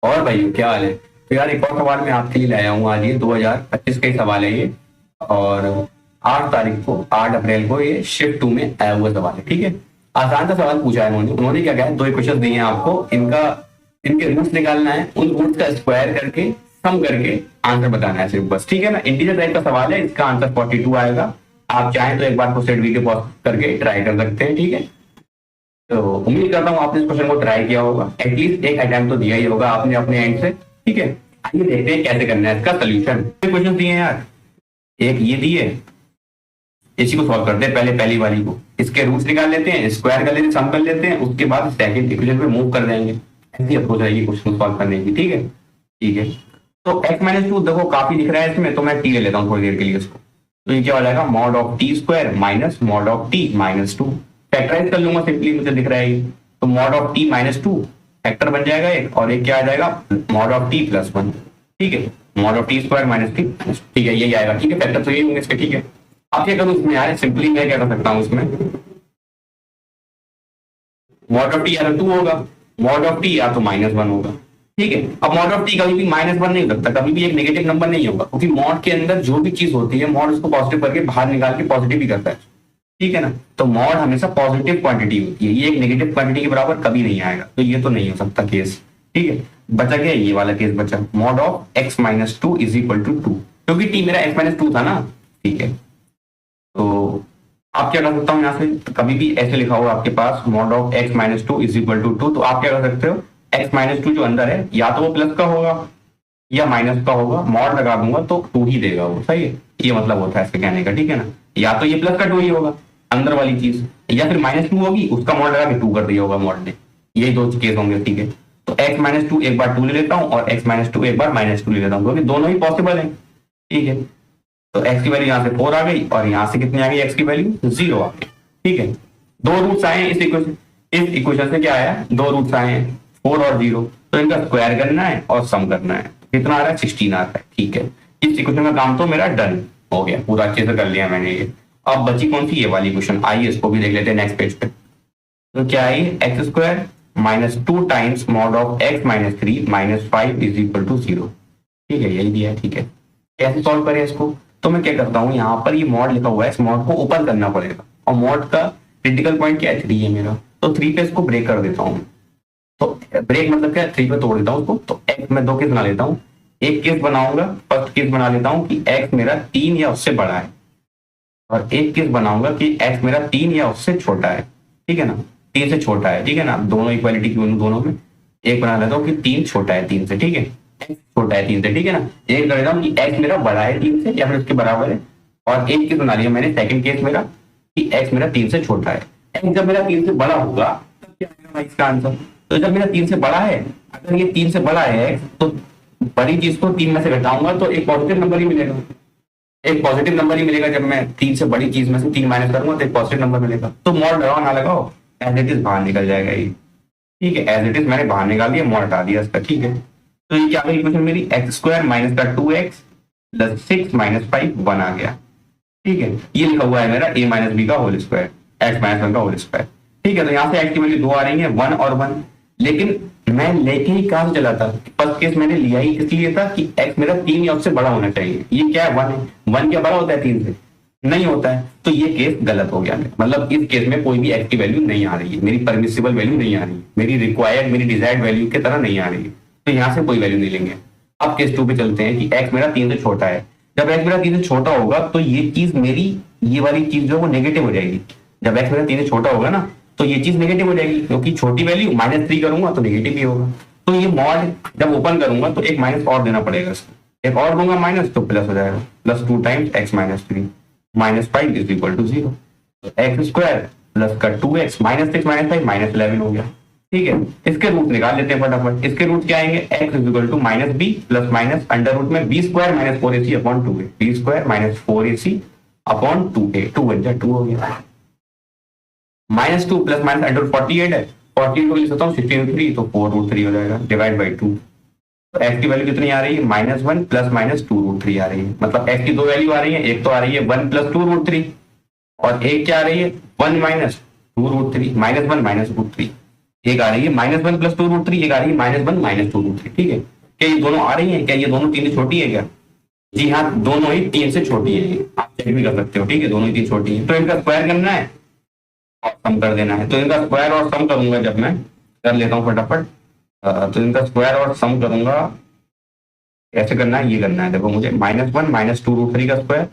और भाई क्या हाल है? तो यार एक और सवाल मैं आपके लिए लाया हूँ आज। ये 2025 का ही सवाल है ये। और 8 अप्रैल को ये शिफ्ट 2 में आया हुआ सवाल है, ठीक है। आसान सा सवाल पूछा है उन्होंने। उन्होंने क्या कहा है, दो इक्वेशन दिए हैं आपको, इनका इनके रूट्स निकालना है, उन रूट्स का स्क्वायर करके सम करके आंसर बताना है सिर्फ, बस, ठीक है ना। इंटीजर टाइप का सवाल है, इसका आंसर 42 आएगा। आप चाहें तो एक बार को सेट वीडियो पॉज करके ट्राई कर सकते हैं, ठीक है। तो उम्मीद करता हूँ आपने इस क्वेश्चन को ट्राई किया होगा, एटलीस्ट एक अटेम्प्ट तो दिया ही होगा आपने अपने एंड से, ठीक है। आइए देखते हैं कैसे करना है इसका सोल्यूशन। क्वेश्चन दिए हैं यार, एक ये दिए, इसी को सॉल्व करते हैं। पहले पहली वाली को, इसके रूट्स निकाल लेते हैं, स्क्वायर कर लेते हैं, सम कर लेते हैं, उसके बाद सेकंड इक्वेशन पे मूव कर देंगे। ऐसी अप्रोच रहेगी क्वेश्चन सॉल्व करने की, ठीक है। ठीक है, तो x-2 देखो काफी दिख रहा है इसमें, तो मैं टी ले लेता हूँ थोड़ी देर के लिए इसको। तो ये क्या हो जाएगा, mod of t square minus mod of t minus 2। Factorise कर लूंगा सिंपली, मुझे दिख रहा है ये। तो mod of t minus 2 factor बन जाएगा एक, और एक क्या आ जाएगा, मॉड ऑफ टी प्लस 1, ठीक है। Mod of t square minus T, ठीक है, यही आएगा, ठीक है। फैक्टर तो यही होंगे इसके, ठीक है। अब क्या करूं इसमें यार, सिंपली मैं क्या कर सकता हूँ इसमें, मॉड ऑफ टी या तो 2 होगा, मॉड ऑफ टी या तो -1 होगा, ठीक है। अब मॉड ऑफ टी कभी भी -1 नहीं हो सकता, कभी भी एक नेगेटिव नंबर नहीं होगा, क्योंकि मॉड के अंदर जो भी चीज होती है मॉड उसको पॉजिटिव करके बाहर निकाल के पॉजिटिव ही करता है, ठीक है ना। तो मॉड हमेशा पॉजिटिव क्वांटिटी होती है, ये एक नेगेटिव क्वांटिटी के बराबर कभी नहीं आएगा, तो ये तो नहीं हो सकता केस, ठीक है। बचा क्या, ये वाला केस बचा, mod of x-2 is equal to 2, क्योंकि टी मेरा x-2 था ना, ठीक है। तो आप क्या कर सकता हूँ यहाँ से, तो कभी भी ऐसे लिखा होगा आपके पास mod of x-2 is equal to 2, तो आप क्या कर सकते हो, x-2 जो अंदर है या तो वो प्लस का होगा या माइनस का होगा, मॉड लगा दूंगा तो 2 ही देगा वो, सही है। ये मतलब होता है इसके कहने का, ठीक है ना। या तो ये प्लस का 2 ही होगा अंदर वाली चीज, या फिर -2 होगी, उसका मॉड लगा के 2 कर दिया होगा मॉड ने, यही दो केस होंगे, ठीक है। तो x-2 एक बार 2 ले लेता हूँ, और x-2 एक बार -2 ले लेता हूँ, क्योंकि दोनों ही पॉसिबल है, ठीक है। तो x की वैल्यू यहाँ से 4 आ गई, और यहाँ से कितनी आ गई, x की वैल्यू 0 आ गई, ठीक है। दो रूट्स आए हैं इस इक्वेशन से, क्या आया, दो रूट्स आए हैं 4 और 0, तो इनका स्क्वायर करना है और सम करना है। कितना आ रहा है, 16 आ रहा है, ठीक है। इस इक्वेशन का काम तो मेरा डन हो गया, पूरा अच्छे से कर लिया मैंने ये। अब बची कौन सी, ये वाली क्वेश्चन, आइए इसको भी देख लेते हैं नेक्स्ट पेज पे। तो क्या है, x square -2 times mod of x-3 -5 is equal to 0, ठीक है, यही दिया है, ठीक है। कैसे सॉल्व करें इसको, तो मैं क्या करता हूँ, यहाँ पर ये मॉड लिखा हुआ है, इस मॉड को ओपन करना पड़ेगा, और मॉड का क्रिटिकल पॉइंट क्या है, 3 है मेरा, तो 3 पे इसको ब्रेक कर देता हूँ। तो ब्रेक मतलब क्या है, 3 पे तोड़ देता हूँ उसको। तो एक मैं दो केस बना लेता हूँ, एक केस बनाऊंगा, फर्स्ट केस बना लेता हूँ कि x मेरा 3 या उससे बड़ा है, और एक केस बनाऊंगा कि x मेरा 3 या उससे छोटा है, ठीक है ना, 3 से छोटा है, ठीक है ना। दोनों इक्वालिटी की दोनों में एक बना लेता हूँ कि 3 छोटा है 3 से, ठीक है, x छोटा है 3 से, ठीक है ना। एक कर लेता हूँ कि x मेरा बड़ा है 3 से या फिर उसके बराबर है, और एक केस बना लिया मैंने सेकंड केस मेरा कि x मेरा 3 से छोटा है। x जब मेरा 3 से बड़ा होगा तब क्या आएगा भाई इसका आंसर। तो जब मेरा 3 से बड़ा है, अगर ये 3 से बड़ा है x, तो बड़ी चीज को 3 में से घटाऊंगा तो एक पॉजिटिव नंबर ही मिलेगा, एक पॉजिटिव नंबर ही मिलेगा। जब मैं 3 से बड़ी चीज में से 3 माइनस करूंगा तो एक पॉजिटिव नंबर मिलेगा। तो मॉड लगाओ ना लगाओ, एज इट इज बाहर निकल जाएगा ये, ठीक है। एज इट इज मैंने बाहर निकाल दिया, मॉड हटा दिया इसका, ठीक है। तो ये क्या गई इक्वेशन मेरी, एक्स स्क्वायर माइनस का 2x प्लस 6 माइनस 5 1 आ गया, ठीक है। ये लिखा हुआ है मेरा a माइनस बी का होल स्क्वायर, x-1 का होल स्क्वायर, ठीक है। तो यहाँ से x की वैल्यू 2 आ रही है, 1 और 1, लेकिन मैं लेके ही कहां से चला था, फर्स्ट केस मैंने लिया ही इसलिए था कि x मेरा 3 या उससे बड़ा होना चाहिए। ये क्या है, 1 है, 1 क्या बड़ा होता है 3 से, नहीं होता है, तो ये केस गलत हो गया मेरा। मतलब इस केस में कोई भी x की वैल्यू नहीं आ रही है, मेरी परमिसिबल वैल्यू नहीं आ रही है, मेरी रिक्वायर्ड मेरी डिजायर्ड वैल्यू की तरह नहीं आ रही है, तो यहाँ से कोई वैल्यू नहीं लेंगे। अब केस 2 पे चलते हैं कि x मेरा 3 से छोटा है। जब x मेरा 3 से छोटा होगा तो ये चीज मेरी, ये वाली चीज जो है वो नेगेटिव हो जाएगी। जब x मेरा 3 से छोटा होगा ना, तो ये चीज नेगेटिव हो जाएगी, क्योंकि छोटी वैल्यू -3 करूंगा तो नेगेटिव ही होगा। तो ये मॉड जब ओपन करूंगा तो एक माइनस और देना पड़ेगा इसको, एक और दूंगा माइनस तो प्लस हो जाएगा, +2 times x-3 -5 is equal to 0। तो एक्स स्क्वायर प्लस का 2x -6 -5 -11 हो गया, ठीक है। इसके रूट निकाल लेते हैं फटाफट। इसके रूट क्या आएंगे, x is equal to -b plus minus under root में b square minus 4ac upon 2a, b square minus 4ac upon 2a, 2 बन जाए 2 हो गया। -2 प्लस माइनस अंडर रूट 48 है, 48 को लिख सकता हूँ 16√3, तो 4√3 हो जाएगा, डिवाइड बाई 2। तो x की वैल्यू कितनी आ रही है, -1 प्लस माइनस 2√3 आ रही है। मतलब x की दो वैल्यू आ रही है, एक तो आ रही है 1 प्लस 2√3, और एक क्या आ रही है 1 माइनस 2√3, -1 -√3। एक आ रही है -1 + 2√3, एक आ रही है -1 - 2√3। ठीक है, क्या ये दोनों आ रही है? क्या ये दोनों 3 से छोटी है क्या? जी हाँ, दोनों ही 3 से छोटी है, आप चेक भी कर सकते हो। ठीक है, दोनों ही 3 छोटी है, तो इनका स्क्वायर करना है और सम कर देना है। तो इनका स्क्वायर और सम करूंगा, जब मैं कर लेता हूँ फटाफट। तो इनका स्क्वायर और सम करूंगा, कैसे करना है ये करना है। देखो मुझे -1 - 2√3 का स्क्वायर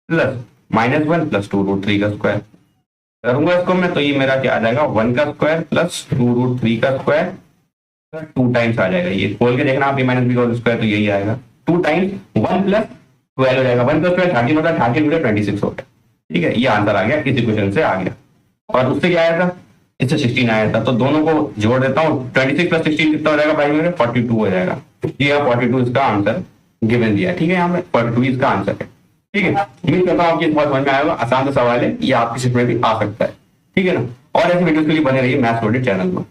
प्लस -1 + 2√3 का स्क्वायर करूंगा इसको मैं, तो ये मेरा क्या आ जाएगा, 1 का स्क्वायर प्लस 2√3 का स्क्वायर 2 टाइम्स आ जाएगा। ये खोल के देखना आप, -b का स्क्वायर, तो यही आएगा 2 टाइम्स 1 + 12 हो जाएगा। 1 + 12 13 होता है, 13 × 26 होता है। ठीक है, ये आंसर आ गया, इस इक्वेशन से आ गया। और उससे क्या आया था, इससे 16 आया था। तो दोनों को जोड़ देता हूँ, 26 + 16 कितना हो जाएगा भाई मेरे, 42 हो जाएगा। ये 42 इसका आंसर गिवन दिया है। ठीक है, यहाँ पे 42 इसका आंसर है। ठीक है, उम्मीद करता हूँ आपकी इस बात समझ में आएगा। आसान सा सवाल है, ये आपकी शिफ्ट में भी आ सकता है। ठीक है ना, और ऐसे वीडियोस के लिए बने रहिए मैथ्स वर्ल्ड चैनल पर।